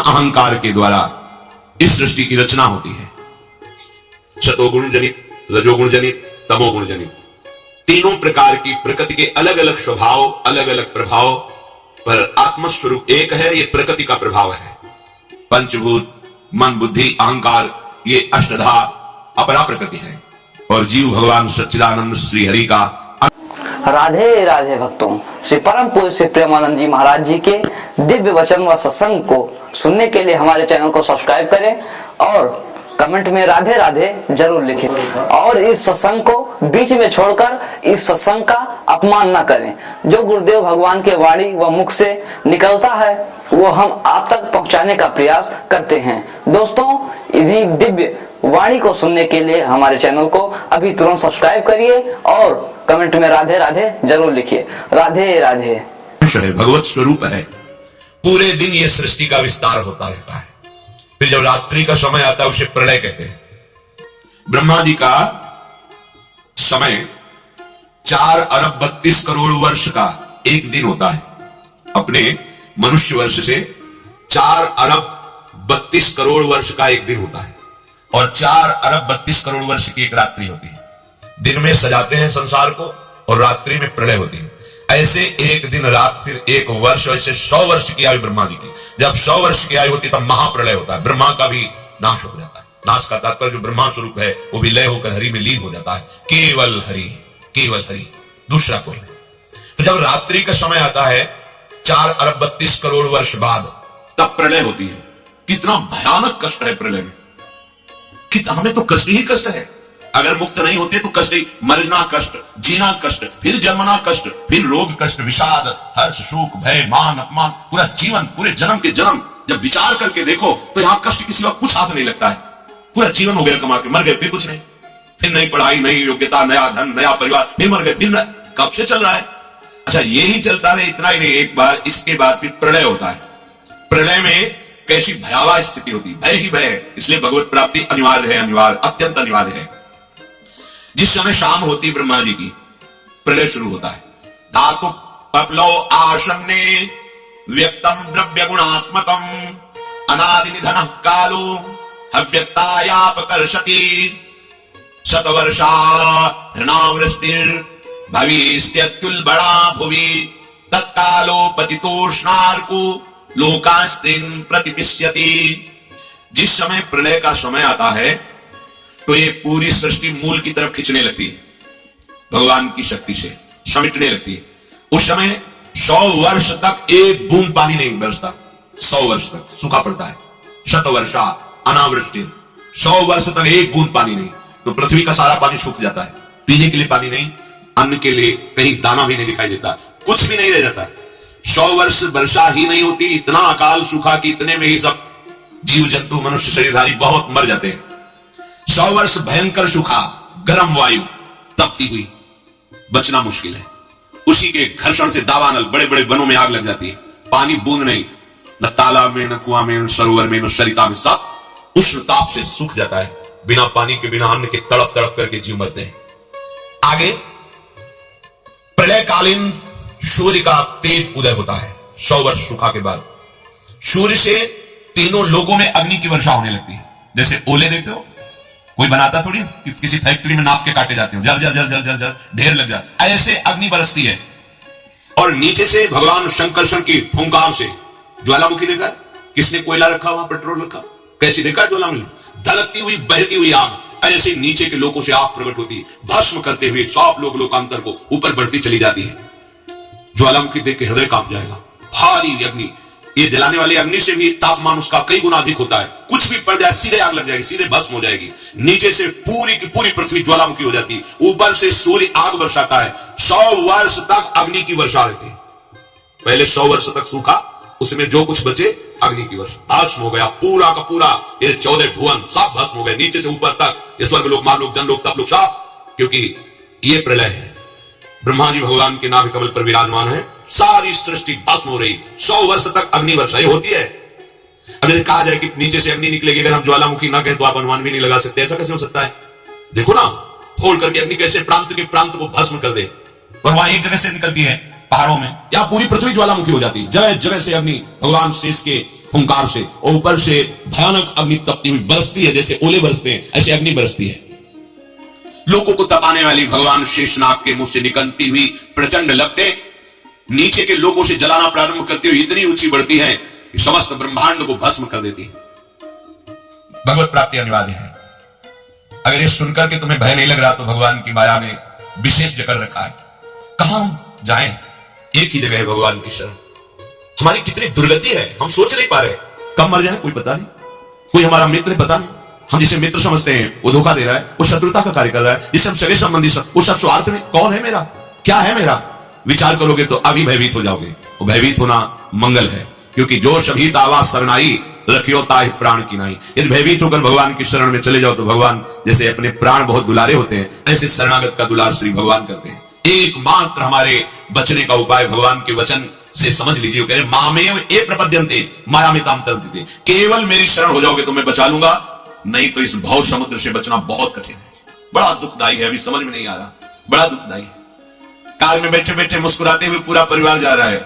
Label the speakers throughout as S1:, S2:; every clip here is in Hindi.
S1: अहंकार के द्वारा इस सृष्टि की रचना होती है। सतोगुण जनित, रजोगुण जनित, तमोगुण जनित, तीनों प्रकार की प्रकृति के अलग अलग स्वभाव, अलग अलग प्रभाव, पर आत्मस्वरूप एक है। ये प्रकृति का प्रभाव है। पंचभूत, मन, बुद्धि, अहंकार, ये अष्टधा अपरा प्रकृति है और जीव भगवान सच्चिदानंद श्री हरि का।
S2: राधे राधे भक्तों, श्री परम पूज्य श्री प्रेमानंद जी महाराज जी के दिव्य वचन व सत्संग को सुनने के लिए हमारे चैनल को सब्सक्राइब करें और कमेंट में राधे राधे जरूर लिखें। और इस सत्संग को बीच में छोड़कर इस सत्संग का अपमान न करें। जो गुरुदेव भगवान के वाणी व मुख से निकलता है वो हम आप तक पहुंचाने का प्रयास करते हैं। दोस्तों, इन्हीं दिव्य वाणी को सुनने के लिए हमारे चैनल को अभी तुरंत सब्सक्राइब करिए और कमेंट में राधे राधे जरूर लिखिए। राधे राधे।
S1: भगवत स्वरूप है। पूरे दिन ये सृष्टि का विस्तार होता रहता है। फिर जब रात्रि का समय आता है उसे प्रलय कहते हैं। ब्रह्मा जी का समय 4 अरब 32 करोड़ वर्ष का एक दिन होता है। अपने मनुष्य वर्ष से 4 अरब 32 करोड़ वर्ष का एक दिन होता है और 4 अरब 32 करोड़ वर्ष की एक रात्रि होती है। दिन में सजाते हैं संसार को और रात्रि में प्रलय होती है। ऐसे एक दिन रात फिर एक वर्ष, ऐसे 100 वर्ष की आयु ब्रह्मा जी की। जब 100 वर्ष की आयु होती है तब महाप्रलय होता है। ब्रह्मा का भी नाश हो जाता है। नाश का तात्पर्य जो ब्रह्मा स्वरूप है वो भी लय होकर हरि में लीन हो जाता है। केवल हरि, केवल हरि, दूसरा कोई नहीं। तो जब रात्रि का समय आता है 4 अरब 32 करोड़ वर्ष बाद, तब प्रलय होती है। कितना भयानक कष्ट है प्रलय में। हमें तो कष्ट ही कष्ट है। अगर मुक्त नहीं होते तो कष्ट ही, मरना कष्ट, जीना कष्ट, फिर जन्मना कष्ट, फिर रोग कष्ट, विषाद, हर्ष, शोक, भय, मान, अपमान, पूरा जीवन, पूरे जन्म के जन्म जब विचार करके देखो तो यहां कष्ट किसी वक्त कुछ हाथ नहीं लगता है। पूरा जीवन हो गया कमा के, मर गए, फिर कुछ नहीं, फिर नई पढ़ाई, नई योग्यता, नया धन, नया परिवार, फिर मर गए, फिर कब से चल रहा है। अच्छा, यही चलता रहे, इतना ही नहीं, एक बार इसके बाद फिर प्रलय होता है। प्रलय में कैसी भयावह स्थिति होती है, भय ही भय है। इसलिए भगवत प्राप्ति अनिवार्य है, अनिवार्य, अत्यंत अनिवार्य है। जिस समय शाम होती ब्रह्मा जी की, प्रलय शुरू होता है। धातु पप्लो आसन्ने व्यक्तम द्रव्य गुणात्मकम अनादि निधन कालो अव्यक्तायापकर्षति शतवर्षा ऋणावृष्टिर भविष्यत्युल्बणा भुवि तत्कालो पतितोष्णार्को लोकास्त्रीन प्रतिपिष्यति। जिस समय प्रलय का समय आता है तो ये पूरी सृष्टि मूल की तरफ खींचने लगती है। भगवान की शक्ति से समेटने लगती है। उस समय 100 वर्ष तक एक बूंद पानी नहीं बरसता। 100 वर्ष तक सूखा पड़ता है। शतवर्षा अनावृष्टि, 100 वर्ष तक एक बूंद पानी नहीं। तो पृथ्वी का सारा पानी सूख जाता है। पीने के लिए पानी नहीं, अन्न के लिए कहीं दाना भी नहीं दिखाई देता, कुछ भी नहीं रह जाता। 100 वर्ष वर्षा ही नहीं होती। इतना अकाल सूखा कि इतने में ही सब जीव जंतु, मनुष्य शरीरधारी बहुत मर जाते हैं। 100 वर्ष भयंकर सूखा, गर्म वायु तपती हुई, बचना मुश्किल है। उसी के घर्षण से दावानल, बड़े बड़े वनों में आग लग जाती है। पानी बूंद नहीं, न तालाब में, न कुआं में, न सरोवर में, न सरिता में, सब उष्ण ताप से सूख जाता है। बिना पानी के, बिना अन्न के तड़प तड़प करके जीव मरते हैं। आगे प्रलयकालीन सूर्य का तेज उदय होता है। 100 वर्ष सूखा के बाद सूर्य से तीनों लोगों में अग्नि की वर्षा होने लगती है। जैसे ओले देखते हो, कोई बनाता थोड़ी कि किसी फैक्ट्री में नाप के काटे जाते हो, जल जल जल जल जल जल ढेर लग जाता, ऐसे अग्नि बरसती है। और नीचे से भगवान शंकरषण की फूंकार से ज्वालामुखी देखा, किसने कोयला रखा, वहां पेट्रोल रखा, कैसी देखा ज्वालामुखी, धड़कती हुई बहती हुई आग, ऐसे नीचे के लोगों से आग प्रकट होती, भस्म करते हुए सब लोग लोकांतर को ऊपर बढ़ती चली जाती है। ज्वालामुखी देख के हृदय कांप जाएगा। भारी अग्नि, ये जलाने वाली अग्नि से भी तापमान उसका कई गुना अधिक होता है। कुछ भी पड़ जाए सीधे आग लग जाएगी, सीधे भस्म हो जाएगी। नीचे से पूरी की पूरी पृथ्वी ज्वालामुखी हो जाती है। ऊपर से सूर्य आग बरसाता है। 100 वर्ष तक अग्नि की वर्षा रहती है। पहले 100 वर्ष तक सूखा, उसमें जो कुछ बचे अग्नि की वर्षा, भस्म हो गया पूरा का पूरा। ये 14 भुवन सब भस्म हो गए, नीचे से ऊपर तक। ये स्वर्ग लोक, मानलोक, जनलोक, तपलोक सब, क्योंकि ये प्रलय है। ब्रह्मा जी भगवान के नाभि कमल पर विराजमान है। सारी सृष्टि भस्म हो रही। 100 वर्ष तक अग्नि वर्षा होती है। अगर कहा जाए कि नीचे से अग्नि निकलेगी, अगर हम ज्वालामुखी ना कहें तो आप अनुमान भी नहीं लगा सकते। ऐसा कैसे हो सकता है? देखो ना, फोड़ करके अग्नि कैसे प्रांत के प्रांत को भस्म कर दे। और वहां एक जगह से निकलती है पहाड़ों में, या पूरी पृथ्वी ज्वालामुखी हो जाती है। जगह जगह से अग्नि भगवान शेष के फुंकार से, और ऊपर से भयानक अग्नि तपती हुई बरसती है, जैसे ओले बरसते हैं ऐसे अग्नि बरसती है। लोगों को तपाने वाली भगवान शेषनाग के मुंह से निकलती हुई प्रचंड लपटें नीचे के लोगों से जलाना प्रारंभ करती हुई इतनी ऊंची बढ़ती है कि समस्त ब्रह्मांड को भस्म कर देती है। भगवत प्राप्ति अनिवार्य है। अगर ये सुनकर के तुम्हें भय नहीं लग रहा तो भगवान की माया ने विशेष जकड़ रखा है। कहां जाएं? एक ही जगह है भगवान की शरण। हमारी कितनी दुर्गति है, हम सोच नहीं पा रहे। कब मर जाए कोई पता नहीं, कोई हमारा मित्र पता नहीं। हम जिसे मित्र समझते हैं वो धोखा दे रहा है, वो शत्रुता का कार्य कर रहा है। जिसे हम सगे संबंधी वो सब स्वार्थ में। कौन है मेरा, क्या है मेरा? विचार करोगे तो अभी भयभीत हो जाओगे। वो भयभीत होना मंगल है, क्योंकि जो सभी दावा शरणाई रखियो ताहि प्राण की नाई। यदि भयभीत होकर भगवान की शरण में चले जाओ तो भगवान जैसे अपने प्राण बहुत दुलारे होते हैं, ऐसे शरणागत का दुलार श्री भगवान करते हैं। एकमात्र हमारे बचने का उपाय भगवान के वचन से समझ लीजिए। कह रहे मामेव ए प्रपद्यन्ते माया में ताम तरन्ते, केवल मेरी शरण हो जाओगे तो मैं बचा लूंगा, नहीं तो इस भव समुद्र से बचना बहुत कठिन है। बड़ा दुखदाई है, अभी समझ में नहीं आ रहा, बड़ा दुखदाई है। कार में बैठे बैठे मुस्कुराते हुए पूरा परिवार जा रहा है,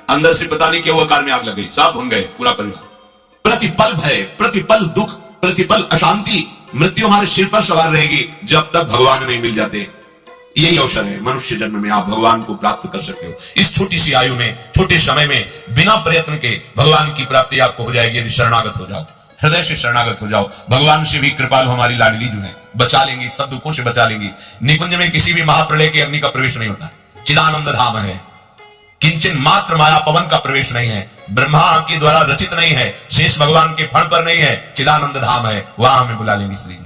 S1: अंदर से पता नहीं क्या हुआ, कार में आग लग गई, सब भून गए पूरा परिवार। प्रतिपल भय, प्रतिपल दुख, प्रतिपल अशांति, मृत्यु हमारे सिर पर सवार रहेगी जब तक भगवान नहीं मिल जाते। यही अवसर है मनुष्य जन्म में, आप भगवान को प्राप्त कर सकते हो। इस छोटी सी आयु में, छोटे समय में, बिना प्रयत्न के भगवान की प्राप्ति आपको हो जाएगी यदि शरणागत हो जाओ, हृदय से शरणागत हो जाओ। भगवान से भी कृपालु हमारी लाडली जो है बचा लेंगी, सब दुखों से बचा लेंगी। निकुंज में किसी भी महाप्रलय के अग्नि का प्रवेश नहीं होता, चिदानंद धाम है। किंचन मात्र माया पवन का प्रवेश नहीं है, ब्रह्मा के द्वारा रचित नहीं है, शेष भगवान के फण पर नहीं है, चिदानंद धाम है। वहां हमें बुला लेंगे श्री जी,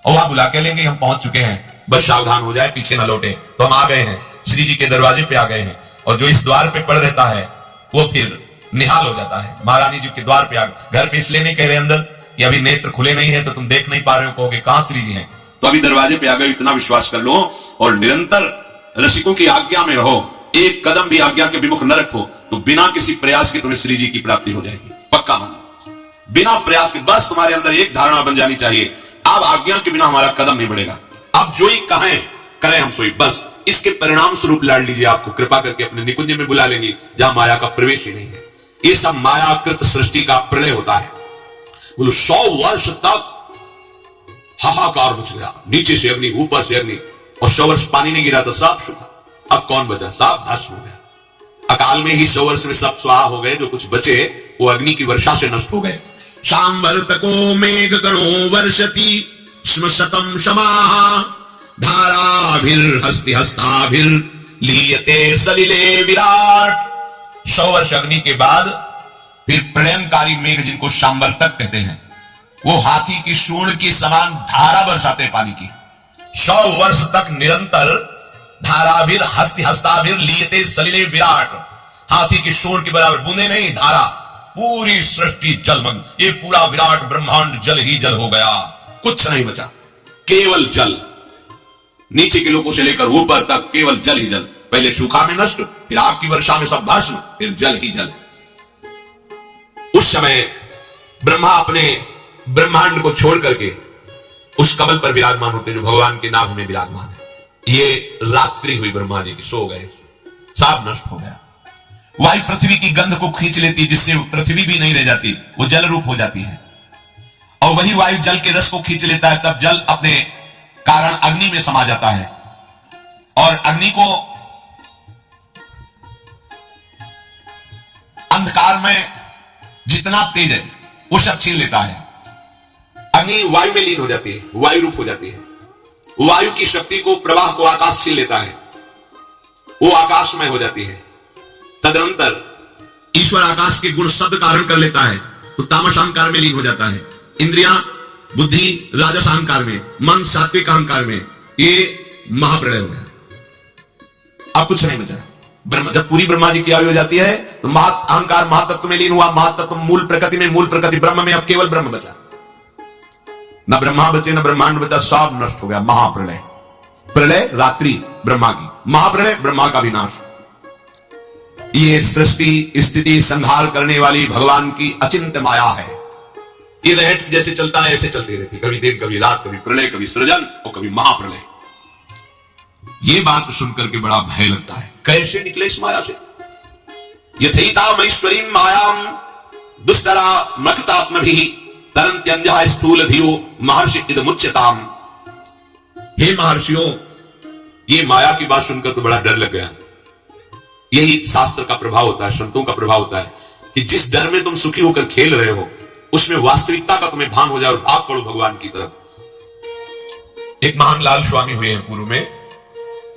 S1: और वहां बुला के लेंगे, हम पहुंच चुके हैं, बस सावधान हो जाए, पीछे न लौटे। तो हम आ गए हैं, श्री जी के दरवाजे पे आ गए हैं। और जो इस द्वार पे पड़ रहता है वो फिर निहाल हो जाता है। महारानी जी के द्वार पे आ गए, घर पे इसलिए नहीं कह रहे अंदर, ये अभी नेत्र खुले नहीं है तो तुम देख नहीं पा रहे हो, कहोगे कहां श्री जी हैं, तो अभी दरवाजे पे आ गए, इतना विश्वास कर लो। और निरंतर रसिकों की आज्ञा में रहो, एक कदम भी आज्ञा के विमुख न रखो, तो बिना किसी प्रयास के तुम्हें श्री जी की प्राप्ति हो जाएगी, पक्का मानो। बिना प्रयास के, बस तुम्हारे अंदर एक धारणा बन जानी चाहिए, अब आज्ञा के बिना हमारा कदम नहीं बढ़ेगा। अब जो ही कहें करें हम सोई, बस इसके परिणाम स्वरूप लाड़ लीजिए, आपको कृपा करके अपने निकुंज में बुला लेंगे जहां माया का प्रवेश ही नहीं है। ये सब मायाकृत सृष्टि का प्रलय होता है। बोलो 100 वर्ष तक हाहाकार मच गया, नीचे से अग्नि, ऊपर से अग्नि, और 100 वर्ष पानी नहीं गिरा तो सब सूखा। अब कौन बचा? सब भस्म हो गया। अकाल में ही 100 वर्ष में सब स्वाहा हो गए, जो कुछ बचे वो अग्नि की वर्षा से नष्ट हो गए। सांवर्तको मेघ गणो वर्षति स्म शतम समाः धाराभिर हस्ति हस्ताभिर लीयते सलिले विराट। 100 वर्ष अग्नि के बाद फिर प्रलयंकारी मेघ, जिनको सांवर्तक कहते हैं, वो हाथी की सूंड की समान धारा बरसाते पानी की। 100 वर्ष तक निरंतर धाराभिर हस्ति हस्ताभिर लीयते सलिले विराट, हाथी की सूंड के बराबर बूंदे नहीं, धारा, पूरी सृष्टि जलमग्न, ये पूरा विराट ब्रह्मांड जल ही जल हो गया, कुछ नहीं बचा, केवल जल। नीचे के लोगों से लेकर ऊपर तक केवल जल ही जल। पहले सूखा में नष्ट, फिर आग की वर्षा में सब भस्म, फिर जल ही जल। उस समय ब्रह्मा अपने ब्रह्मांड को छोड़ करके उस कमल पर विराजमान होते जो भगवान के नाभ में विराजमान है। ये रात्रि हुई, ब्रह्मा जी की, सो गए, सब नष्ट हो गया। वायु पृथ्वी की गंध को खींच लेती, जिससे पृथ्वी भी नहीं रह जाती, वो जल रूप हो जाती है। और वही वायु जल के रस को खींच लेता है, तब जल अपने कारण अग्नि में समा जाता है, और अग्नि को अंधकार में जितना तेज है वो सब छीन लेता है। अग्नि वायु में लीन हो जाती है, वायु रूप हो जाती है। वायु की शक्ति को, प्रवाह को आकाश छीन लेता है, वो आकाशमय हो जाती है। तदनंतर ईश्वर आकाश के गुण शब्द धारण कर लेता है, तो तामस अहंकार में लीन हो जाता है। इंद्रियां, बुद्धि राजस अहंकार में, मन सात्विक अहंकार में, ये महाप्रलय हो गया। अब कुछ नहीं बचा। ब्रह्म, जब पूरी ब्रह्मा जी की आयु हो जाती है तो अहंकार महातत्व में लीन हुआ, महातत्व मूल प्रकृति में, मूल प्रकृति ब्रह्म में, अब केवल ब्रह्म बचा। न ब्रह्मा बचे न ब्रह्मांड बचा, सब नष्ट हो गया। महाप्रलय, प्रलय रात्रि ब्रह्मा की, महाप्रलय ब्रह्मा का विनाश। ये सृष्टि स्थिति संहार करने वाली भगवान की अचिंत्य माया है। ये रहट जैसे चलता है ऐसे चलती रहती, कभी दिन कभी रात, कभी प्रलय, कभी सृजन और कभी महाप्रलय। ये बात सुनकर के बड़ा भय लगता है, कैसे निकले इस माया से। यथैतामैश्वरीं मायां दुष्टरा मखतात्म भी तरंत्यंजा स्थूल धियो महर्षि इदमुच्यताम। हे महर्षियों, ये माया की बात सुनकर तो बड़ा डर लग गया। यही शास्त्र का प्रभाव होता है, संतों का प्रभाव होता है कि जिस डर में तुम सुखी होकर खेल रहे हो उसमें वास्तविकता का तुम्हें भान हो जाए और भाग पड़ो भगवान की तरफ। एक महान लाल स्वामी हुए हैं पूर्व में,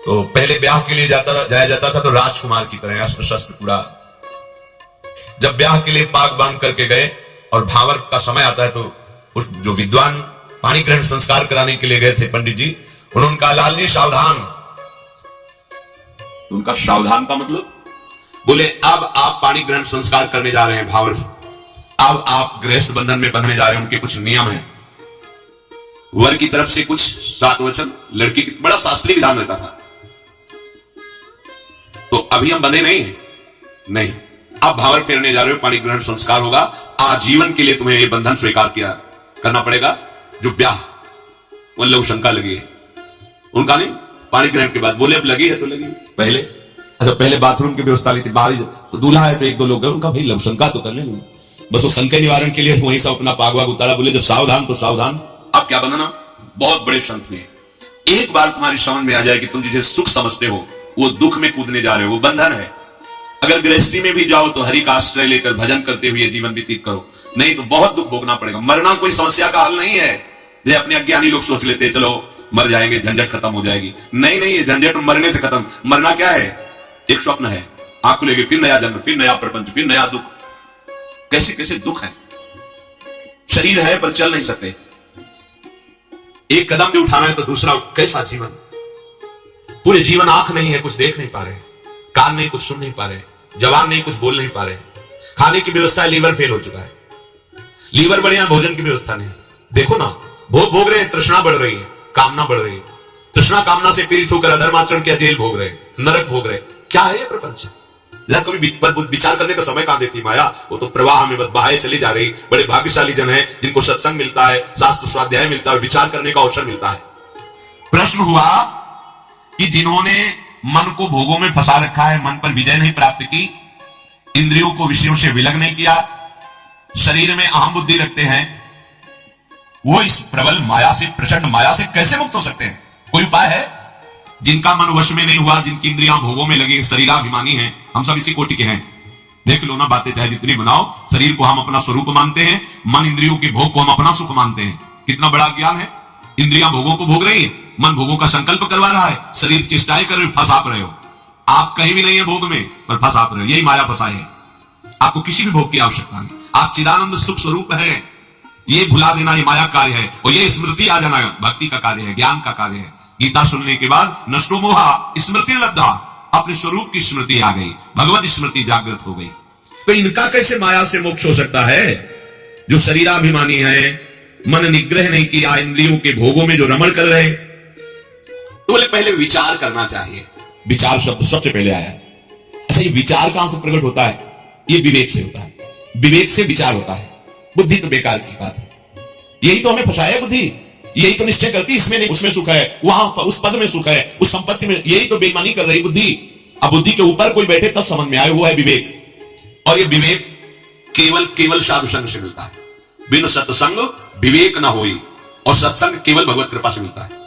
S1: तो पहले ब्याह के लिए जाया जाता था तो राजकुमार की तरह अस्त्र शस्त्र पूरा। जब ब्याह के लिए पाक बांध करके गए और भावर का समय आता है तो उस जो विद्वान पानी ग्रहण संस्कार कराने के लिए गए थे पंडित जी, उन्होंने कहा लाल जी सावधान। तो उनका सावधान का मतलब, बोले अब आप पानी ग्रहण संस्कार करने जा रहे हैं भावर, अब आप गृहस्थ बंधन में बंधने जा रहे हैं, उनके कुछ नियम हैं। वर की तरफ से कुछ 7 वचन, लड़की की बड़ा शास्त्रीय विधान रहता था। तो अभी हम बंधे नहीं, अब भावर फेरने जा रहे हो, पानी ग्रहण संस्कार होगा, आजीवन के लिए तुम्हें यह बंधन स्वीकार करना पड़ेगा। जो ब्याह वो लोग शंका लगी है, उनका नहीं, पानी ग्रहण के बाद बोले अब लगी है तो लगी। पहले अच्छा, पहले बाथरूम की व्यवस्था ली थी, बाहर तो दूल्हा है तो 1-2 लोग गए, उनका भाई लव शंका तो कर ले, बस वो शंका निवारण के लिए वहीं से अपना पागवाग उतारा। बोले जब सावधान तो सावधान, अब क्या बनना। बहुत बड़े संत में एक बार तुम्हारी समझ में आ जाए कि तुम जिसे सुख समझते हो वो दुख में कूदने जा रहे हो, वो बंधन है। अगर गृहस्थी में भी जाओ तो हरि का आश्रय लेकर भजन करते हुए जीवन व्यतीत करो, नहीं तो बहुत दुख भोगना पड़ेगा। मरना कोई समस्या का हल नहीं है। जो अपने अज्ञानी लोग सोच लेते चलो मर जाएंगे, झंझट खत्म हो जाएगी। नहीं, ये झंझट मरने से खत्म। मरना क्या है? एक स्वप्न है, आंख खुलेगी फिर नया जन्म, फिर नया प्रपंच, फिर नया दुख। कैसे कैसे दुख है। शरीर है पर चल नहीं सकते, एक कदम भी उठाना है तो दूसरा, कैसा जीवन। पूरे जीवन आंख नहीं है, कुछ देख नहीं पा रहे, कान नहीं, कुछ सुन नहीं पा रहे, जवान नहीं, कुछ बोल नहीं पा रहे। खाने की व्यवस्था है, लीवर फेल हो चुका है, लीवर बढ़िया, भोजन की व्यवस्था नहीं। देखो ना, भोग रहे हैं, तृष्णा बढ़ रही है, कामना बढ़ रही है, तृष्णा कामना से पीड़ित होकर अधर्माचरण किया, जेल भोग रहे, नरक भोग रहे। क्या है ये प्रपंच? जहां कभी विचार करने का समय कहां देती माया, वो तो प्रवाह में बस बहाए चली जा रही। बड़े भाग्यशाली जन हैं जिनको सत्संग मिलता है, शास्त्र स्वाध्याय मिलता है, विचार करने का अवसर मिलता है। प्रश्न हुआ कि जिन्होंने मन को भोगों में फंसा रखा है, मन पर विजय नहीं प्राप्त की, इंद्रियों को विषयों से विलग नहीं किया, शरीर में अहम बुद्धि रखते हैं, वो इस प्रबल माया से, प्रचंड माया से कैसे मुक्त हो सकते हैं? कोई उपाय है? जिनका मन वश में नहीं हुआ, जिनकी इंद्रियां भोगों में लगी, शरीराभिमानी हैं, हम सब इसी कोटि के हैं। देख लो ना, बातें चाहे जितनी बनाओ, शरीर को हम अपना स्वरूप मानते हैं, मन इंद्रियों के भोग को हम अपना सुख मानते हैं। कितना बड़ा ज्ञान है। इंद्रियां भोगों को भोग रही है, मन भोगों का संकल्प करवा रहा है, शरीर चेष्टाएं कर रहे, फंसाप रहे हो। आप कहीं भी नहीं है भोग में, पर फंसाप रहे हो। यही माया फंसाई है। आपको किसी भी भोग की आवश्यकता नहीं, आप चिदानंद सुख स्वरूप है। ये भुला देना ये माया कार्य है, और ये स्मृति आ जाना भक्ति का कार्य है, ज्ञान का कार्य है। गीता सुनने के बाद नष्टो मोहा स्मृति लब्धा, अपने स्वरूप की स्मृति आ गई, भगवत स्मृति जागृत हो गई। तो इनका कैसे माया से मोक्ष हो सकता है? जो शरीराभिमानी है, मन निग्रह नहीं किया, इंद्रियों के भोगों में जो रमण कर रहे, तो बोले पहले विचार करना चाहिए। विचार शब्द सबसे पहले आया। अच्छा, ये विचार कहां से प्रकट होता है? ये विवेक से होता है, विवेक से विचार होता है। बुद्धि तो बेकार की बात है, यही तो हमें फंसाया बुद्धि, यही तो निश्चय करती इसमें नहीं, उसमें सुख है, वहां उस पद में सुख है, उस संपत्ति में, यही तो बेईमानी कर रही बुद्धि। अब बुद्धि के ऊपर कोई बैठे तब समझ में आए, वो है विवेक। और ये विवेक केवल साधु संग से मिलता है। बिन सत्संग विवेक ना होई, और सत्संग केवल भगवत कृपा से मिलता है।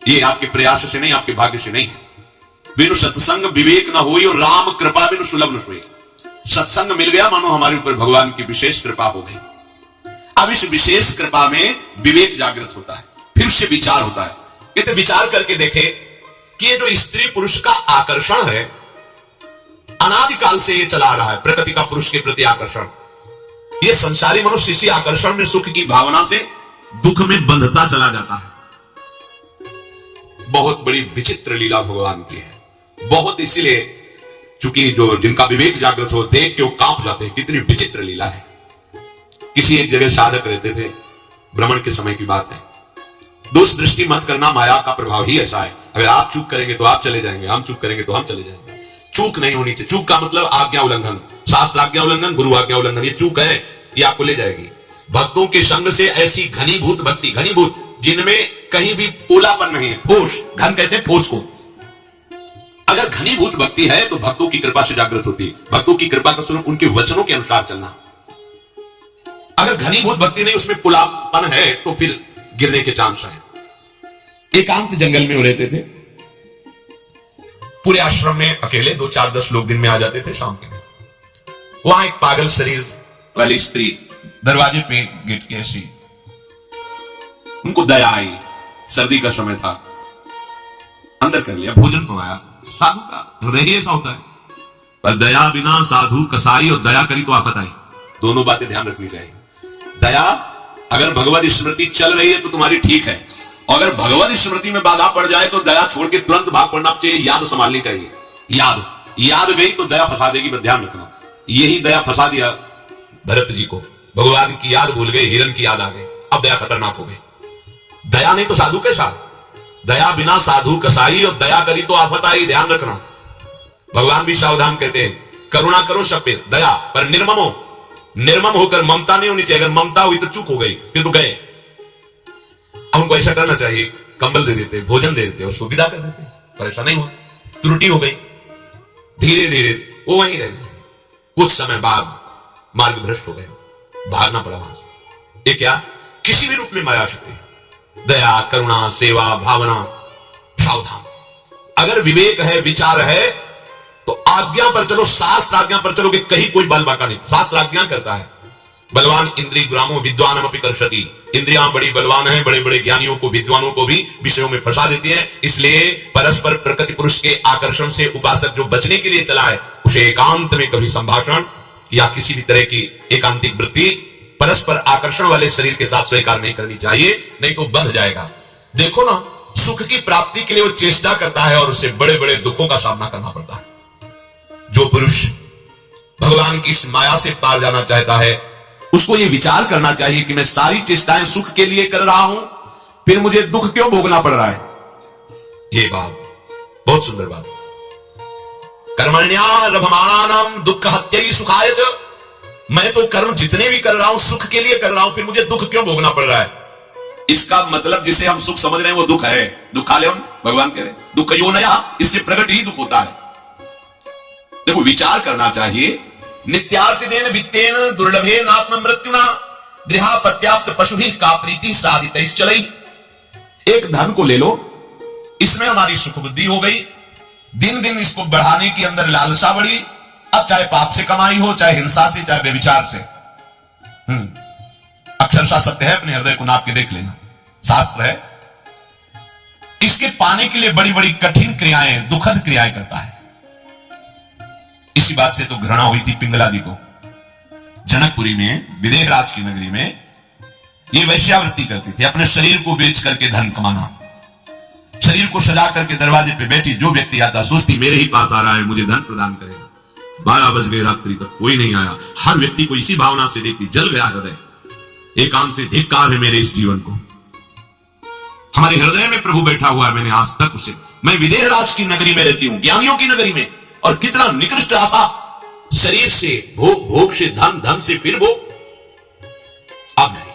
S1: ये आपके प्रयास से नहीं, आपके भाग्य से नहीं है। बिनु सत्संग विवेक ना होई, और राम कृपा बिनु सुलभ न हुई। सत्संग मिल गया, मानो हमारे ऊपर भगवान की विशेष कृपा हो गई। अब इस विशेष कृपा में विवेक जागृत होता है, फिर उससे विचार होता है। कहते विचार करके देखे कि ये जो स्त्री पुरुष का आकर्षण है, अनादिकाल से ये चला रहा है, प्रकृति का पुरुष के प्रति आकर्षण। ये संसारी मनुष्य इसी आकर्षण में सुख की भावना से दुख में बंधता चला जाता है। बहुत बड़ी विचित्र लीला भगवान की है, बहुत। इसीलिए चूंकि जो जिनका विवेक जागृत हो, देख के वो कांप जाते हैं, कितनी विचित्र लीला है। किसी एक जगह साधक रहते थे, भ्रमण के समय की बात है। दोष दृष्टि मत करना, माया का प्रभाव ही ऐसा है। अगर आप चूक करेंगे तो आप चले जाएंगे, हम चूक करेंगे तो हम चले जाएंगे। चूक नहीं होनी चाहिए। चूक का मतलब आज्ञा उल्लंघन, शास्त्र आज्ञा उल्लंघन, गुरु आज्ञा उल्लंघन। ये चूक है, ये आपको ले जाएगी। भक्तों के संग से ऐसी घनीभूत भक्ति, घनीभूत जिनमें कहीं भी पोलापन नहीं है, ठोस, घन कहते हैं ठोस को। अगर घनीभूत भक्ति है तो भक्तों की कृपा से जागृत होती है। भक्तों की कृपा का स्वरूप उनके वचनों के अनुसार चलना। अगर घनीभूत भक्ति नहीं, उसमें पुलापन है, तो फिर गिरने के चांस हैं। एकांत जंगल में वो रहते थे, पूरे आश्रम में अकेले 2 4 10 लोग दिन में आ जाते थे शाम के में। वहां एक पागल शरीर वाली स्त्री दरवाजे पे गेट के ऐसी, उनको दया आई, सर्दी का समय था, अंदर कर लिया, भोजन पवाया। साधु का हृदय ही ऐसा होता है, पर दया बिना साधु कसाई, और दया करी तो आफत आई, दोनों बातें ध्यान रखनी चाहिए। दया, अगर भगवत स्मृति चल रही है तो तुम्हारी ठीक है, और अगर भगवत स्मृति में बाधा पड़ जाए तो दया छोड़ के तुरंत भाग पड़ना चाहिए, याद संभालनी चाहिए। याद गई तो दया फंसा देगी, बस ध्यान रखना। यही दया फंसा दिया भरत जी को, भगवान की याद भूल गए, हिरण की याद आ गई, अब दया खतरनाक हो गई। दया नहीं तो साधु कैसा, दया बिना साधु कसाई, और दया करी तो आफत आई, ध्यान रखना। भगवान भी सावधान कहते हैं, करुणा करो सब पे, दया पर निर्मम हो, निर्मम होकर ममता नहीं होनी चाहिए। अगर ममता हुई तो चूक हो गई, फिर तो गए। उनको ऐसा करना चाहिए, कंबल दे देते, भोजन दे देते, उसको विदा कर देते, पर ऐसा नहीं हुआ, त्रुटि हो गई। धीरे धीरे वो वहीं रहने लगे, कुछ समय बाद मार्ग भ्रष्ट हो गए, भागना पड़ा वहां से। ये क्या, किसी भी रूप में माया शक्ति, दया, करुणा, सेवा, भावना, सावधान। अगर विवेक है, विचार है, तो आज्ञा पर चलो, शास्त्र आज्ञा पर चलो कि कहीं कोई बल बाका नहीं। शास्त्र आज्ञा करता है, बलवान इंद्रिय ग्रामो विद्वानम अपि कर्षति। इंद्रियां बड़ी बलवान हैं, बड़े बड़े ज्ञानियों को, विद्वानों को भी विषयों में फंसा देती हैं। इसलिए परस्पर प्रकृति पुरुष के आकर्षण से उपासक जो बचने के लिए चला है, उसे एकांत में कभी संभाषण या किसी भी तरह की एकांतिक वृत्ति परस्पर आकर्षण वाले शरीर के साथ स्वीकार नहीं करनी चाहिए, नहीं तो बंध जाएगा। देखो ना, सुख की प्राप्ति के लिए वो चेष्टा करता है और उसे बड़े बड़े दुखों का सामना करना पड़ता है। जो पुरुष भगवान की इस माया से पार जाना चाहता है, उसको ये विचार करना चाहिए कि मैं सारी चेष्टाएं सुख के लिए कर रहा हूं, फिर मुझे दुख क्यों भोगना पड़ रहा है। ये बात बहुत सुंदर बात। कर्मण्या रभमाणानाम दुख हत्यै सुखाय च। मैं तो कर्म जितने भी कर रहा हूं सुख के लिए कर रहा हूं, फिर मुझे दुख क्यों भोगना पड़ रहा है। इसका मतलब जिसे हम सुख समझ रहे हैं वो दुख है। दुखालयम, भगवान कह रहे दुख यो नया, इससे प्रकट ही दुख होता है। देखो, विचार करना चाहिए। नित्यार्थिदेन वित्तेन दुर्लभेन आत्म मृत्युना गृहा प्रत्याप्त पशुभि का प्रीति साधित चलई। एक धन को ले लो, इसमें हमारी सुख बुद्धि हो गई, दिन दिन इसको बढ़ाने की अंदर लालसा बढ़ी। अब चाहे पाप से कमाई हो, चाहे हिंसा से, चाहे व्यभिचार से, अक्षरशः सत्य है, अपने हृदय को नाप के देख लेना, शास्त्र है। इसके पाने के लिए बड़ी बड़ी कठिन क्रियाएं, दुखद क्रियाएं करता है। इसी बात से तो घृणा हुई थी पिंगला जी को। जनकपुरी में, विदेह राज की नगरी में, ये वैश्यावृत्ति करती थी, अपने शरीर को बेच करके धन कमाना। शरीर को सजा करके दरवाजे पे बैठी, जो व्यक्ति आता सोचती मेरे ही पास आ रहा है, मुझे धन प्रदान करेगा। 12 बज गए रात्रि तक, कोई नहीं आया। हर व्यक्ति को इसी भावना से देखती, जल गया हृदय। एकांत से धिक्कार है मेरे इस जीवन को। हमारे हृदय में प्रभु बैठा हुआ है, मैंने आज तक उसे, मैं विदेह राज की नगरी में रहती हूं, ज्ञानियों की नगरी में, और कितना निकृष्ट आशा, शरीर से भोग, भोग से धन, धन से फिर भोग। अब नहीं,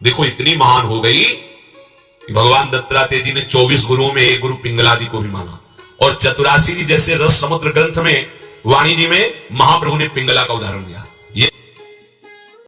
S1: देखो इतनी महान हो गई कि भगवान दत्तात्रेय जी ने 24 गुरुओं में एक गुरु पिंगलादि को भी माना, और चतुरासी जी जैसे रस समुद्र ग्रंथ में, वाणी जी में महाप्रभु ने पिंगला का उदाहरण दिया। ये